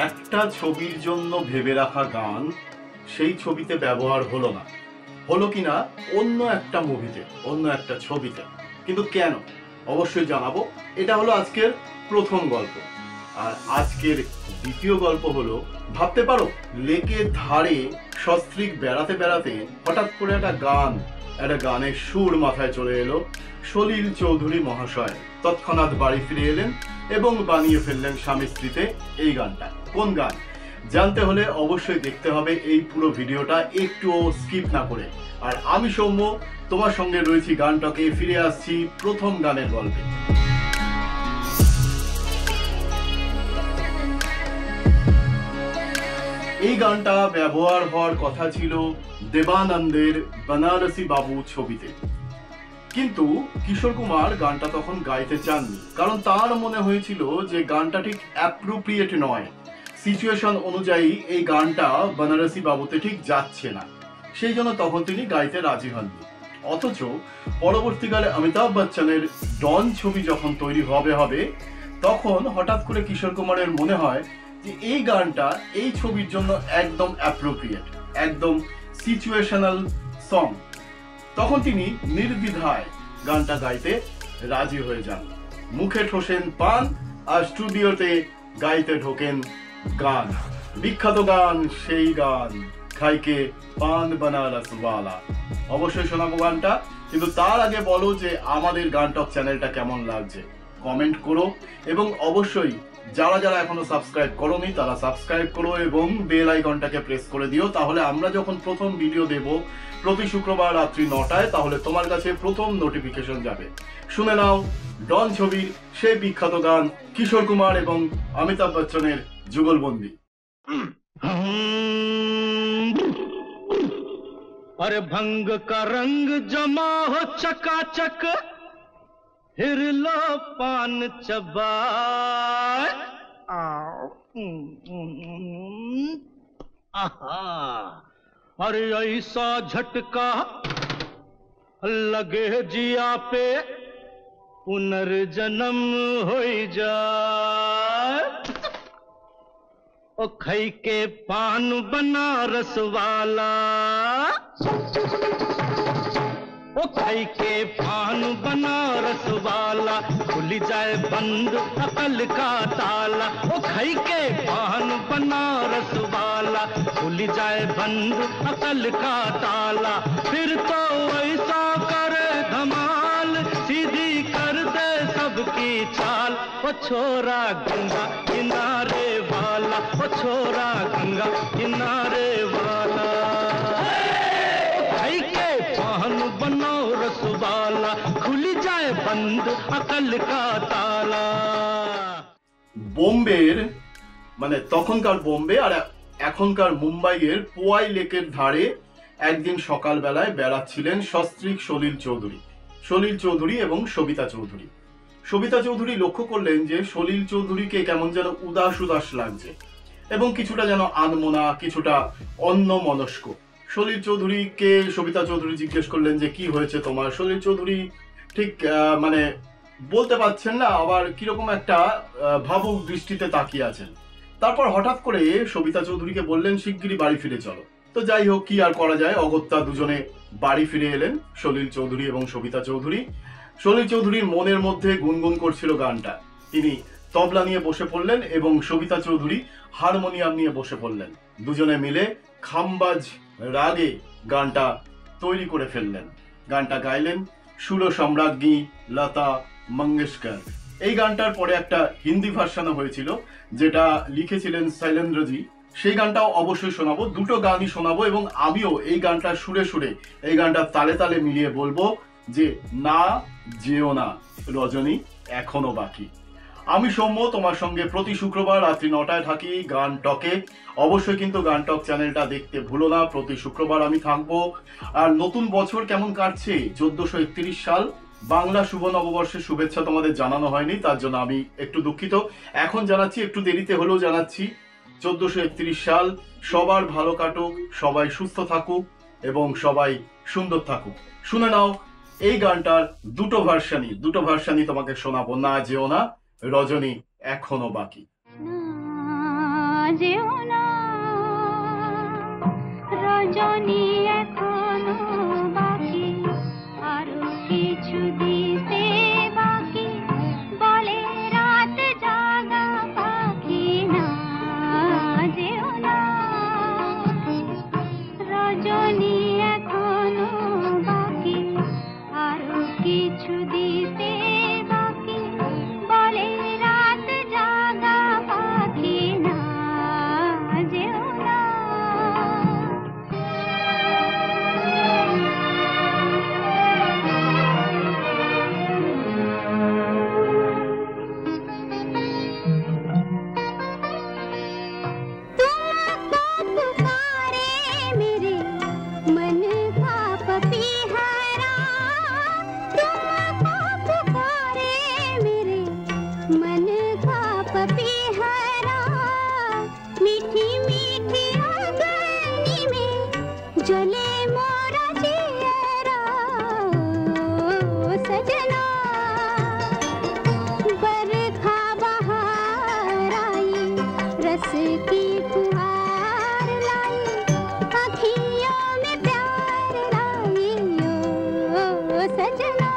একটা ছবির জন্য ভেবে রাখা গান সেই ছবিতে ব্যবহার হলো না, হলো কিনা অন্য একটা মুভিতে, অন্য একটা ছবিতে। কিন্তু কেন অবশ্যই জানাবো। এটা হলো আজকের প্রথম গল্প। আর আজকের দ্বিতীয় গল্প হলো, ভাবতে পারো লেকের ধারে সস্ত্রীক বেড়াতে বেড়াতে হঠাৎ করে একটা গানের সুর মাথায় চলে এলো। সলিল চৌধুরী মহাশয় তৎক্ষণাৎ বাড়ি ফিরে এলেন এবং বানিয়ে ফেললেন স্বামী স্ত্রীতে এই গানটা। কোন গান জানতে হলে অবশ্যই দেখতে হবে এই পুরো ভিডিওটা, একটুও স্কিপ না করে। আর আমি সৌম্য তোমার সঙ্গে রয়েছি গানটাকে, ফিরে আসছি প্রথম গানের গল্পে। এই গানটা ব্যবহার হওয়ার কথা ছিল দেবানন্দের বনারসি বাবু ছবিতে, কিন্তু কিশোর কুমার গানটা তখন গাইতে চাননি, কারণ তার মনে হয়েছিল যে গানটা ঠিক অ্যাপ্রোপ্রিয়েট নয়, সিচুয়েশন অনুযায়ী এই গানটা বনারসি বাবুতে ঠিক যাচ্ছে না, সেই জন্য তখন তিনি গাইতে রাজি হননি। অথচ পরবর্তীকালে অমিতাভ বচ্চনের ডন ছবি যখন তৈরি হবে তখন হঠাৎ করে কিশোর কুমারের মনে হয় যে এই গানটা এই ছবির জন্য একদম অ্যাপ্রোপ্রিয়েট, একদম সিচুয়েশনাল সং। তখন তিনি নির্দ্বিধায় গানটা গাইতে রাজি হয়ে যান, মুখে ঠোসেন পান আর স্টুডিওতে গাইতে ঢোকেন গান, বিখ্যাত গান, সেই গান খাইকে পান বানারসওয়ালা। অবশ্যই শোনাবো গানটা, কিন্তু তার আগে বলো যে আমাদের গানটক চ্যানেলটা কেমন লাগছে, কমেন্ট করো এবং অবশ্যই যারা যারা এখনো সাবস্ক্রাইব করোনি তারা সাবস্ক্রাইব করো এবং বেল আইকনটাকে প্রেস করে দিও, তাহলে আমরা যখন প্রথম ভিডিও দেব প্রতি শুক্রবার রাত্রি 9টায়, তাহলে তোমার কাছে প্রথম নোটিফিকেশন যাবে। শুনে নাও ডন ছবির সেই বিখ্যাত গান, কিশোর কুমার এবং অমিতাভ বচ্চনের যুগলবন্দি। अरे भंग का रंग जमा हो चकाचक, फिर लो पान चबाए। अरे ऐसा झटका लगे जिया पे, पुनर्जन्म हो जाए। ओ खई के पान बनारस वाला, ओ खई के पान बनारस वाला, खुल जाए बंद अकल का ताला। ओ खई के पान बनारस वाला, खुल जाए बंद अकल का ताला। फिर तो ऐसा करे धमाल, सीधी कर दे सबकी चाल। ओ छोरा गंगा किनारे वाला, ओ छोरा गंगा किनारे वाला, खाई के पान बनारस वाला, खुल जाए बंद अकल का ताला। বোম্বের মানে তখনকার বোম্বে আর এখনকার মুম্বাইয়ের পোয়াই লেকের ধারে একদিন সকালবেলায় বেড়াচ্ছিলেন সস্ত্রীক সলিল চৌধুরী এবং সবিতা চৌধুরী। সবিতা চৌধুরী লক্ষ্য করলেন যে সলিল চৌধুরীকে কেমন যেন উদাস উদাস লাগছে এবং কিছুটা যেন আনমনা, কিছুটা অন্যমনস্ক। সলিল চৌধুরীকে সবিতা চৌধুরী জিজ্ঞেস করলেন যে কি হয়েছে তোমার। সলিল চৌধুরী ঠিক মানে বলতে পারছেন না, আবার কিরকম একটা ভাবুক দৃষ্টিতে তাকিয়ে আছেন। তারপর হঠাৎ করে সবিতা চৌধুরীকে বললেন শিগগিরই বাড়ি ফিরে চলো। তো যাই হোক, কি আর করা যায়, অগত্যা দুজনে বাড়ি ফিরে এলেন সলিল চৌধুরী এবং সবিতা চৌধুরী। সলিল চৌধুরীর মনের মধ্যে গুনগুন করছিল গানটা, তিনি তবলা নিয়ে বসে পড়লেন এবং সবিতা চৌধুরী হারমোনিয়াম নিয়ে বসে পড়লেন। দুজনে মিলে খামবাজ রাগে গানটা তৈরি করে ফেললেন। গানটা গাইলেন সুর সম্রাজ্ঞী লতা মঙ্গেশকর। এই গানটার পরে একটা হিন্দি ভার্সনও হয়েছিল যেটা লিখেছিলেন শৈলেন্দ্রজি, সেই গানটাও অবশ্যই শোনাবো। দুটো গানই শোনাবো এবং আমিও এই গানটা সুরে সুরে, এই গানটা তালে তালে মিলিয়ে বলবো যে না যেও না রজনী এখনো বাকি। আমি সৌম্য তোমার সঙ্গে প্রতি শুক্রবার রাত্রি 9টায় থাকি গান টকে। অবশ্যই কিন্তু গান টক চ্যানেলটা দেখতে ভুলো না, প্রতি শুক্রবার আমি থাকবো। আর নতুন বছর কেমন কাটছে, 1431 সাল, বাংলা শুভ নববর্ষের শুভেচ্ছা তোমাদের জানানো হয়নি, তার জন্য আমি একটু দুঃখিত। এখন জানাচ্ছি, একটু দেরিতে হলেও জানাচ্ছি। 1431 সাল সবার ভালো কাটুক, সবাই সুস্থ থাকুক এবং সবাই সুন্দর থাকুক। শুনে নাও এই গানটার দুটো ভার্সানই তোমাকে শোনাবো। না যেও না রজনী এখনো বাকি। না রজনী এখনো বাকি, আরো কিছু দিতে বাকি, বলে রাত জাগা পাখি না যেও না। রজনী এখনো বাকি, আরো কিছু দিতে বাকি, বলে রাত জাগা পাখি না যেও না। तुमको पुकारे मेरे मन का पपीहरा, तुमको पुकारे मेरे मन का पपीहरा, मीठी मीठी अग्नि में जले मोरा जियरा सजना। बरखा बहार आई, रस की फुहार लाई, अखियों में प्यार लाई ओ सजना।